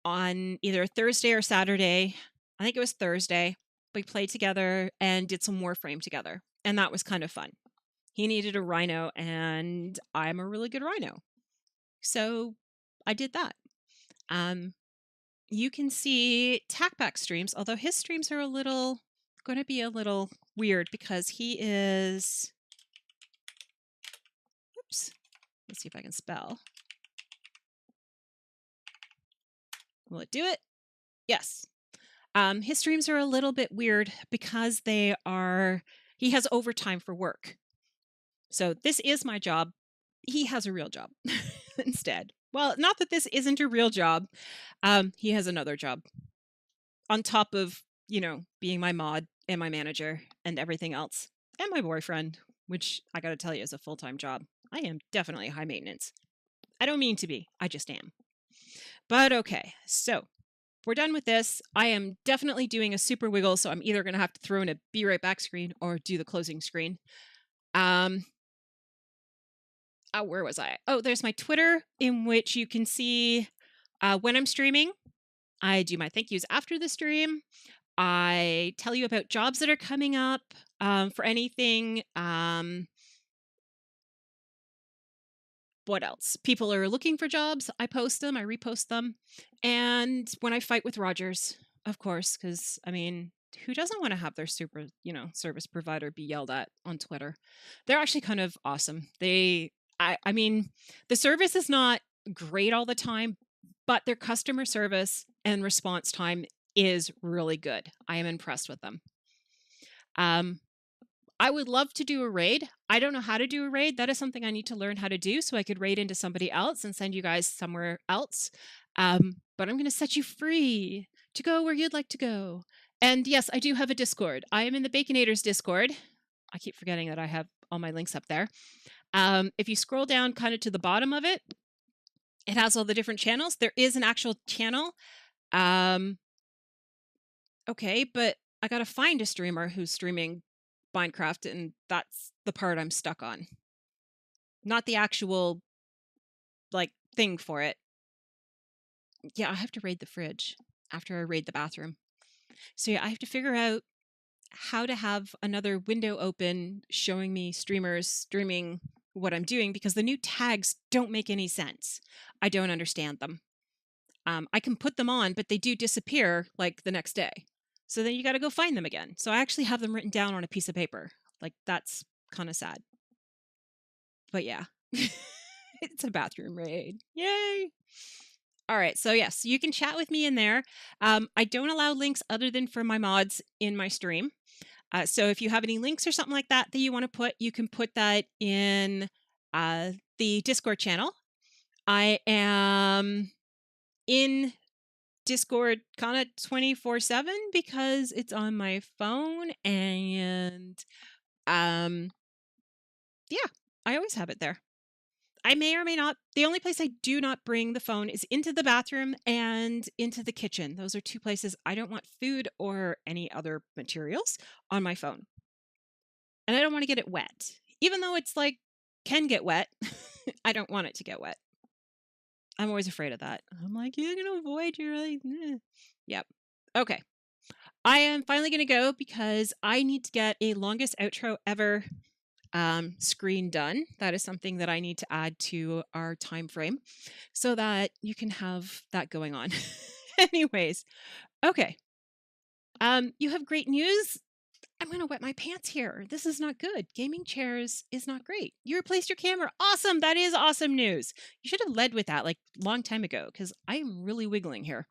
on either Thursday or Saturday. I think it was Thursday. We played together and did some Warframe together. And that was kind of fun. He needed a rhino and I'm a really good rhino. So I did that. You can see Tackback streams, although his streams are going to be a little weird because he is, oops, let's see if I can spell. Will it do it? Yes. His streams are a little bit weird because he has overtime for work. So this is my job. He has a real job instead. Well, not that this isn't a real job. He has another job on top of, being my mod and my manager and everything else and my boyfriend, which I got to tell you is a full-time job. I am definitely high maintenance. I don't mean to be. I just am. But okay, so we're done with this. I am definitely doing a super wiggle, so I'm either going to have to throw in a be right back screen or do the closing screen. Where was I? Oh, there's my Twitter, in which you can see when I'm streaming. I do my thank yous after the stream. I tell you about jobs that are coming up for anything. What else? People are looking for jobs. I post them, I repost them. And when I fight with Rogers, of course, because I mean, who doesn't want to have their super, service provider be yelled at on Twitter? They're actually kind of awesome. I mean, the service is not great all the time, but their customer service and response time is really good. I am impressed with them. I would love to do a raid. I don't know how to do a raid. That is something I need to learn how to do so I could raid into somebody else and send you guys somewhere else. But I'm going to set you free to go where you'd like to go. And yes, I do have a Discord. I am in the Baconators Discord. I keep forgetting that I have all my links up there. If you scroll down kind of to the bottom of it, it has all the different channels. There is an actual channel. Okay, but I got to find a streamer who's streaming Minecraft, and that's the part I'm stuck on. Not the actual, thing for it. Yeah, I have to raid the fridge after I raid the bathroom. So yeah, I have to figure out how to have another window open showing me streamers streaming what I'm doing, because the new tags don't make any sense. I don't understand them. I can put them on, but they do disappear the next day. So then you got to go find them again. So I actually have them written down on a piece of paper. That's kind of sad. But yeah, it's a bathroom raid. Yay. All right. So yes, you can chat with me in there. I don't allow links other than for my mods in my stream. So if you have any links or something like that you want to put, you can put that in the Discord channel. I am in Discord kind of 24/7 because it's on my phone, and yeah, I always have it there. I may or may not. The only place I do not bring the phone is into the bathroom and into the kitchen. Those are two places I don't want food or any other materials on my phone. And I don't want to get it wet. Even though it's can get wet, I don't want it to get wet. I'm always afraid of that. I'm like, you're going to avoid your Yep. Okay. I am finally going to go because I need to get a longest outro ever screen done. That is something that I need to add to our time frame so that you can have that going on. Anyways, okay. You have great news. I'm going to wet my pants here. This is not good. Gaming chairs is not great. You replaced your camera. Awesome. That is awesome news. You should have led with that long time ago, because I'm really wiggling here.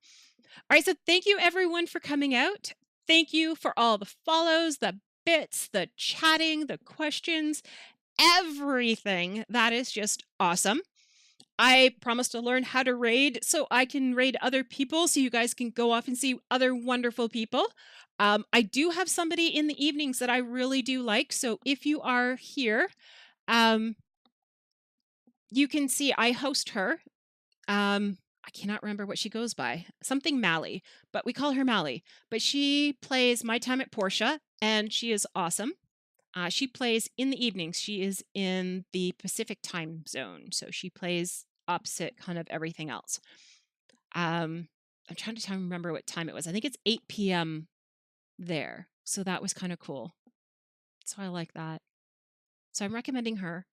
All right. So thank you everyone for coming out. Thank you for all the follows, the bits, the chatting, the questions, everything. That is just awesome. I promise to learn how to raid so I can raid other people so you guys can go off and see other wonderful people. I do have somebody in the evenings that I really do like. So if you are here, you can see I host her. I cannot remember what she goes by. Something Mally, but we call her Mally. But she plays My Time at Portia, and she is awesome. She plays in the evenings. She is in the Pacific time zone, so she plays opposite kind of everything else. I'm trying to remember what time it was. I think it's 8 p.m. there, so that was kind of cool. So I like that. So I'm recommending her.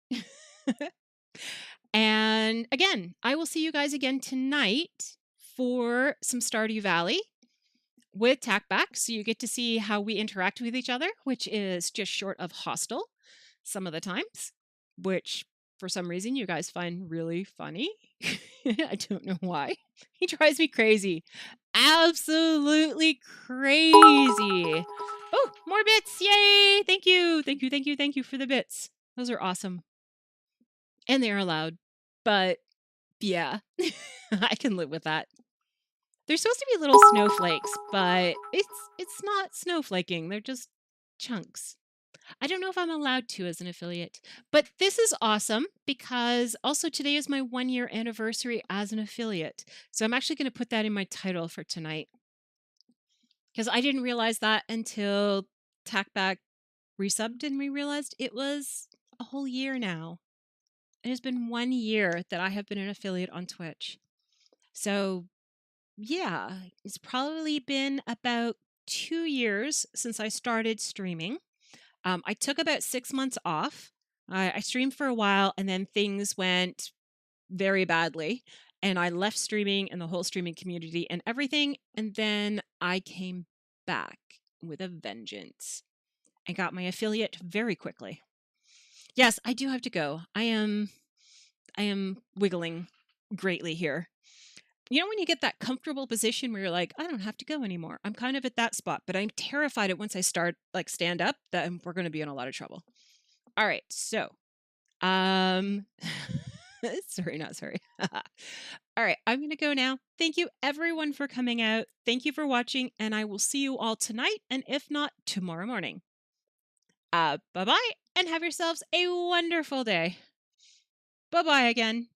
And again, I will see you guys again tonight for some Stardew Valley with Tackback. So you get to see how we interact with each other, which is just short of hostile some of the times, which for some reason you guys find really funny. I don't know why. He drives me crazy. Absolutely crazy. Oh, more bits. Yay. Thank you. Thank you. Thank you. Thank you for the bits. Those are awesome. And they're allowed. But yeah, I can live with that. They're supposed to be little snowflakes, but it's not snowflaking. They're just chunks. I don't know if I'm allowed to as an affiliate, but this is awesome because also today is my 1-year anniversary as an affiliate. So I'm actually going to put that in my title for tonight because I didn't realize that until Tackback resubbed and we realized it was a whole year now. It has been 1 year that I have been an affiliate on Twitch. So yeah, it's probably been about 2 years since I started streaming. I took about 6 months off. I streamed for a while and then things went very badly. And I left streaming and the whole streaming community and everything. And then I came back with a vengeance and got my affiliate very quickly. Yes, I do have to go. I am wiggling greatly here. You know, when you get that comfortable position where you're like, I don't have to go anymore. I'm kind of at that spot, but I'm terrified that once I start like stand up, that we're going to be in a lot of trouble. All right. So, sorry, not sorry. All right. I'm going to go now. Thank you everyone for coming out. Thank you for watching, and I will see you all tonight. And if not, tomorrow morning. Bye-bye and have yourselves a wonderful day. Bye-bye again.